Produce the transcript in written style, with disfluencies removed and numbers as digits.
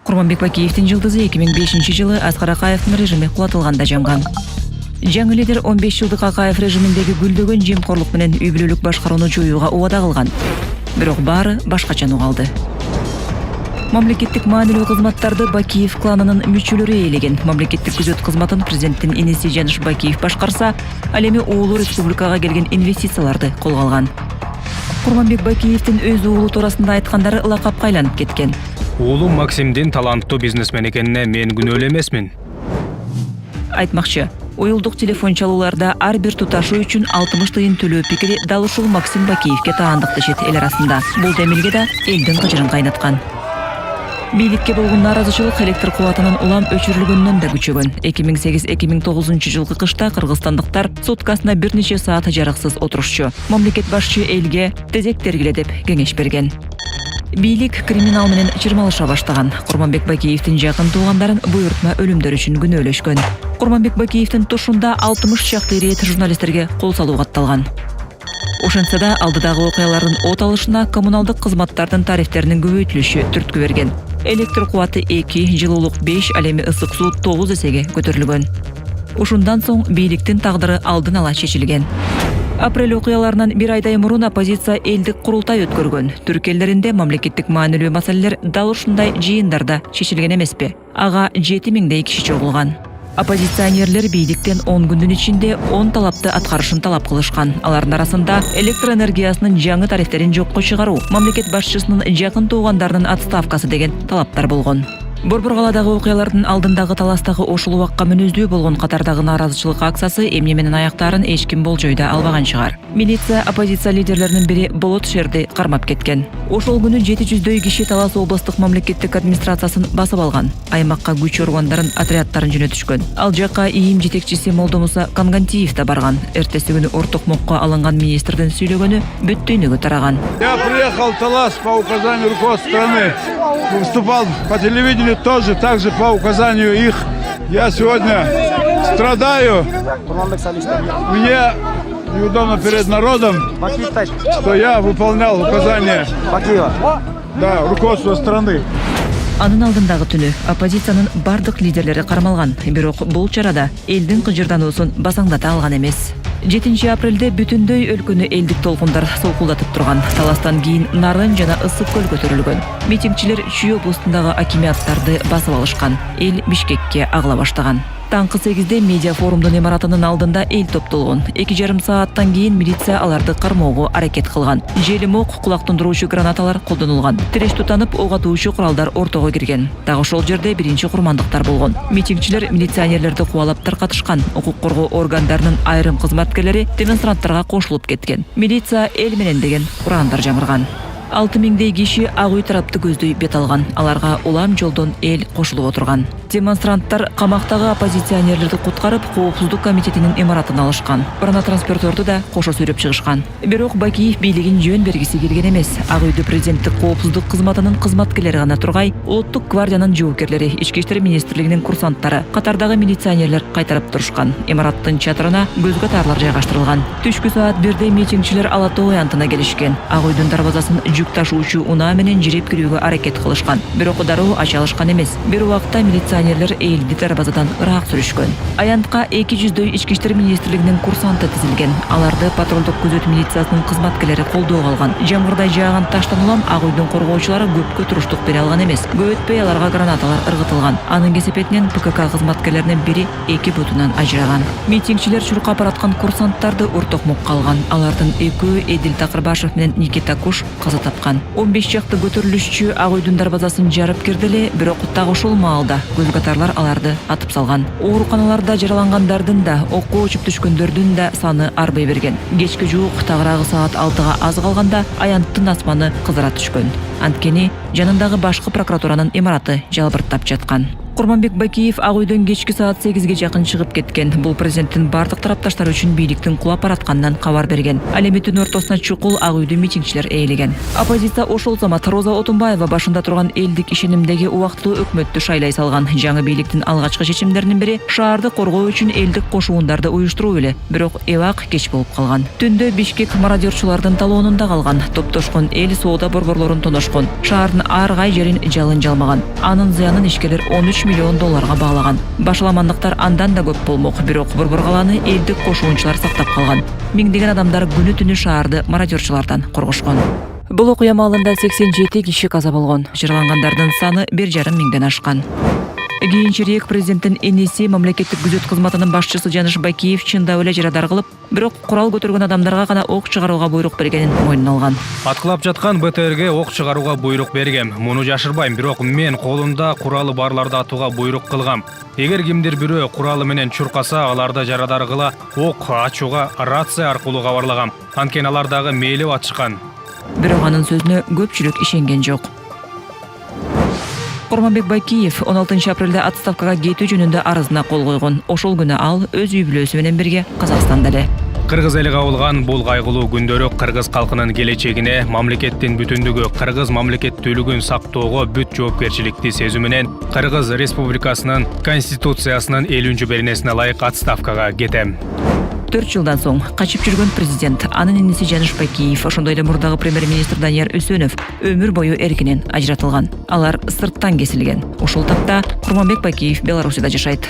Курманбек Бакиевдин жылдызы 2005 жылы Аскар Акаевдин режими кулатылганда жанган. Жаңы лидер 15 жылдык Акаев режиминдеги гүлдөгөн жемкорлук менен үй бүлөлүк башкарууну жоюуга убада кылган. Бирок баары башкача нугалды. Мамлекеттик маанилүү кызматтарды Бакиев кланынын мүчөлөрү ээлеген. Мамлекеттик күзөт кызматын президенттин иниси Жаныш Бакиев башкарса, ал эми уулу республикага келген инвестицияларды колго алган. Курманбек Бакиевдин өз уулу туурасында айткандары лакапка айланып кеткен. Уулум Максимдин таланттуу бизнесмен экенине мен күнөөлүү эмесмин. Айтмакчы, уюлдук телефон чалууларда ар бир туташы үчүн 60 тыйын төлөө пикири дал ушул Максим Бакиевке таандык дешет эл арасында. Бул демилге да элдин кыжырын кайнаткан. Бийликке болгон нааразычылык электр кубатынын улам өчүрүлгөнүнөн да күчөгөн. 2008-2009 жылкы кышта кыргызстандыктар суткасына бир нече саат жарыксыз отурушчу. Мамлекет башчы элге тезек тергиле деп кеңеш берген. Бийлик криминал менен чырмалыша баштаган. Курманбек Бакиевдин жакын туугандарын буйртма өлүмдөр үчүн күнөөлөшкөн. Курманбек Бакиевдин тушунда 60 чакты ирет журналисттерге кол салуу катталган. Ошентсе да алдыдагы окуялардын от алышына коммуналдык кызматтардын тарифтеринин көбөйтүлүшү түрткү берген. Электр кубаты 2, жылуулук 5, ал эми ысык суу 9 эсеге көтөрүлгөн. Ушундан соң бийликтин тагдыры алдын ала чечилген. Апрель окуяларынан бир айдай мурун оппозиция элдик курултай өткөргөн. Түрк элдеринде мамлекеттик маанилүү маселелер дал ушундай жыйындарда чечилген эмеспи? Ага 7000дей киши чогулган. Оппозиционерлер бийликтен 10 күндүн ичинде 10 талапты аткарышын талап кылышкан. Алардын арасында электр энергиясынын жаңы тарифтерин жокко чыгаруу, мамлекет башчысынын жакын туугандарынын отставкасы деген талаптар болгон. Борбор-каладагы окуялардын алдындагы таластагы ошол убакка мүнөздүү болгон катардагы нааразычылык акциясы эмне менен аяктаарын эч ким болжойда албаган чыгар. Милиция оппозиция лидерлеринин бири Болот шерди кармап кеткен. Ошол күнү 700дөй киши Талас облустук мамлекеттик администрациясын басып алган. Аймакка күч органдарын отряддарын жөнөтүшкөн. Ал жакка ИИМ жетекчиси Молдомуса Кангантиев да барган. Эртеси күнү орток мокко алынган министрдин сүйлөгөнү бүт дүйнөгө тараган. Я приехал в Талас по указанию руководства страны. Выступал по телевидению тоже, также по указанию их. Я сегодня страдаю. Мне неудобно перед народом, что я выполнял указания руководства страны. Анын алдындагы түнү оппозициянын бардык лидерлери кармалган. Бирок бул чарада элдин кыжырдануусун басаңдата алган эмес. 7 апрелде бүтүндөй өлкөнү элдик толкундар солкулдатып турган. Таластан кийин Нарын жана Ысык көл көтөрүлгөн. Митингчилер Чүй облустундагы акимиаттарды басып алышкан. Эл Бишкекке агыла баштаган. Таңкы 8-де медиа форумдун имаратынын алдында эл топтолгон. 2,5 сааттан кийин милиция аларды кармоого аракет кылган. Желим ок, кулак тундуруучу гранаталар колдонулган. Тиреш тутанып ок атуучу куралдар ортого кирген. Дагы ошол жерде биринчи курмандыктар болгон. Митингчилер милиционерлерди кубалап таркатышкан. Укук коргоо органдарынын айрым кызматкерлери демонстранттарга кошулуп кеткен. Милиция эл менен деген ураандар жамырган. 6000дей киши ак үй тарапты көздөй бет алган. Аларга улам жолдон эл кошулуп отурган. Демонстранттар камактагы оппозиционерлерди куткарып, коопсуздук комитетинин имаратын алышкан. Бронетранспортерду да кошо сүйрөп чыгышкан. Бирок Бакиев бийлигин жөн бергиси келген эмес. Ак үйдө президенттик коопсуздук кызматынын кызматкерлери гана тургай, Улуттук гвардиянын жоокерлери, Ички иштер министрлигинин курсанттары, катардагы милиционерлер кайтарып турушкан. Имараттын чатырына көзгө тарлар жайгаштырылган. Түшкү саат 1де митингчилер Ала Тоо аянтына келишкен. Ак үйдүн дарбазасын жүк ташуучу унаа менен жиреп кирүүгө аракет кылышкан. Бирок дароо ача алышкан эмес. Бир убакта милиционерлер элди дарбазадан ыраак сүрүшкөн. Аянтка 200дөй Ички иштер министрлигинин курсанты тизилген. Аларды патрулдук күзөт милициясынын кызматкерлери колдоого алган. Жамгырдай жааган таштан улам ак үйдүн коргоочулары көпкө туруштук бере алган эмес. Көп өтпөй аларга гранаталар ыргытылган. Анын кесепетинен ПКК кызматкерлеринин бири 2 бутунан ажыраган. Митингчилер чуркап бараткан курсанттарды ортокмокко алган. Алардын экөө Эдил Такырбашев менен Никита Куш каза тапкан. 15 чакты көтөрүлүшчү ак үйдүн дарбазасын жарып кирди эле, бирок так ошол маалда көзгатарлар аларды атып салган. Ооруканаларда жаралангандардын да, окко учуп түшкөндөрдүн да саны арбай берген. Кечке жуук тагыраагы саат 6-га аз калганда аянттын асманы кызара түшкөн. Анткени жанындагы башкы прокуратуранын имараты жалбырттап жаткан. Курманбек Бакиев Ак үйдөн кечки саат 8-ге жакын чыгып кеткен. Бул президенттин бардык тарапташтар үчүн бийликтин кулап баратканынан кабар берген. Ал эми түн ортосуна чукул Ак үйдө митингчилер ээлеген. Оппозиция ошол замат Роза Отунбаева башында турган элдик ишенимдеги убактылуу өкмөттү шайлай салган. Жаңы бийликтин алгачкы чечимдеринин бири шаарды коргоо үчүн элдик кошуундарды уюштуруу эле. Бирок эбак кеч болуп калган. Түндө Бишкек мародерчулардын талоонунда калган. Топтошкон эл соода борборлорун тоношкон. Шаардын ар кай жерин жалын жалмаган. Анын зыянын ишкерлер 13 миллион долларга баглаган. Башаламандыктар андан да көп болмок, бирок борбор калааны элдик кошуунчулар сактап калган. Миңдеген адамдар күнү түнү шаарды мародерчулардан коргошкон. Бул окуя маалында 87 киши каза болгон. Жаралангандардын саны 1,5 миңден ашкан. Кийинчерээк президенттин энеси мамлекеттик күзөт кызматынын башчысы Жаныш Бакиев чындап эле жарадар кылып, бирок курал көтөргөн адамдарга гана ок чыгарууга буйрук бергенин мойнуна алган. Аткылап жаткан БТРге ок чыгарууга буйрук бергем. Муну жашырбайм, бирок мен колунда куралы барларды атууга буйрук кылгам. Эгер кимдир бирөө куралы менен чуркаса, аларды жарадар кыла ок ачууга рация аркылуу кабарлагам. Анткени алар дагы мээлеп атышкан. Бирок анын сөзүнө көпчүлүк ишенген жок. Курманбек Бакиев 16 апрелде отставкага кетүү жөнүндө арызына кол койгон. Ошол күнү ал өз үй бүлөсү менен бирге Казакстанда эле. Кыргыз эли кабылган бул кайгылуу күндөрү кыргыз калкынын келечегине, мамлекеттин бүтүндүгү, кыргыз мамлекеттүүлүгүн сактоого бүт жоопкерчиликти сезүү менен Кыргыз Республикасынын Конституциясынын 50-беренесине ылайык отставкага кетем. 4 жылдан соң качып жүргөн президент, анын иниси Жаныш Бакиев, ошондой эле мурдагы премьер-министр Данияр Үсөнов өмүр бою эркинен ажыратылган. Алар сырттан кесилген. Ушул тапта Курманбек Бакиев Беларусьта жашайт.